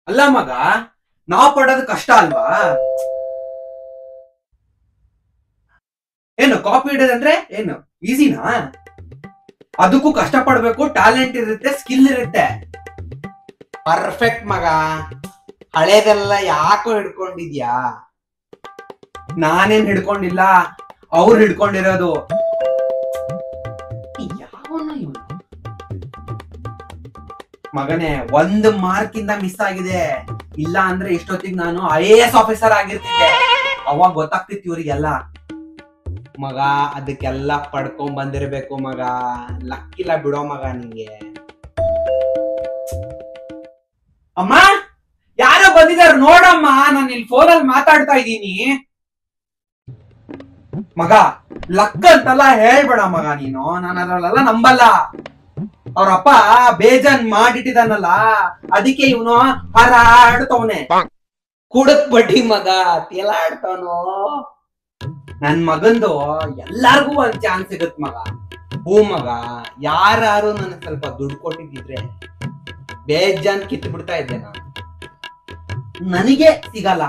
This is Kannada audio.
ಅಲ್ಲ ಮಗ, ನಾವ್ ಪಡೋದು ಕಷ್ಟ ಅಲ್ವಾ? ಏನು ಕಾಪಿ ಇಡೋದಂದ್ರೆ ಏನು ಈಸಿನಾ? ಅದಕ್ಕೂ ಕಷ್ಟ ಪಡ್ಬೇಕು, ಟ್ಯಾಲೆಂಟ್ ಇರುತ್ತೆ, ಸ್ಕಿಲ್ ಇರುತ್ತೆ. ಪರ್ಫೆಕ್ಟ್ ಮಗ. ಹಳೇದೆಲ್ಲ ಯಾಕೋ ಹಿಡ್ಕೊಂಡಿದ್ಯಾ? ನಾನೇನ್ ಹಿಡ್ಕೊಂಡಿಲ್ಲ, ಅವ್ರು ಹಿಡ್ಕೊಂಡಿರೋದು. ಯಾವನ ಇವನು? ಮಗನೇ, 1 ಮಾರ್ಕ್ ಇಂದ ಮಿಸ್ ಆಗಿದೆ. ಇಲ್ಲ ಅಂದ್ರೆ ಇಷ್ಟೊತ್ತಿಗೆ ನಾನು IAS ಆಫೀಸರ್ ಆಗಿರ್ತಿದ್ದೆ. ಅವಾಗ ಗೊತ್ತಾಗ್ತಿತ್ತು ಇವ್ರಿಗೆಲ್ಲ. ಮಗ ಅದಕ್ಕೆಲ್ಲ ಪಡ್ಕೊಂಡ್ ಬಂದಿರ್ಬೇಕು ಮಗ. ಲಕ್ಕಿಲ್ಲ ಬಿಡೋ ಮಗ ನಿಂಗೆ. ಅಮ್ಮ, ಯಾರೋ ಬಂದಿದ್ದಾರೆ ನೋಡಮ್ಮ, ನಾನು ಇಲ್ಲಿ ಫೋನಲ್ಲಿ ಮಾತಾಡ್ತಾ ಇದ್ದೀನಿ. ಮಗ, ಲಕ್ ಅಂತೆಲ್ಲ ಹೇಳ್ಬೇಡ ಮಗ ನೀನು, ನಾನು ಅದ್ರಲ್ಲೆಲ್ಲ ನಂಬಲ್ಲ. ಅವ್ರಪ್ಪ ಬೇಜಾನ್ ಮಾಡಿಟ್ಟಿದಾನಲ್ಲ, ಅದಕ್ಕೆ ಇವನು ಹಾರಾಡ್ತವನೆ. ಕುಡಕ್ ಬಡ್ಡಿ ಮಗ, ತೇಲಾಡ್ತಾನೋ. ನನ್ ಮಗಂದು ಎಲ್ಲಾರ್ಗೂ ಒಂದ್ ಚಾನ್ಸ್ ಸಿಗತ್ ಮಗ. ಹೂ ಮಗ, ಯಾರು ನನಗೆ ಸ್ವಲ್ಪ ದುಡ್ಡು ಕೊಟ್ಟಿದ್ರೆ ಬೇಜಾನ್ ಕಿತ್ತು ಬಿಡ್ತಾ ಇದ್ದೆ ನಾನು. ನನಗೆ ಸಿಗಲ್ಲ.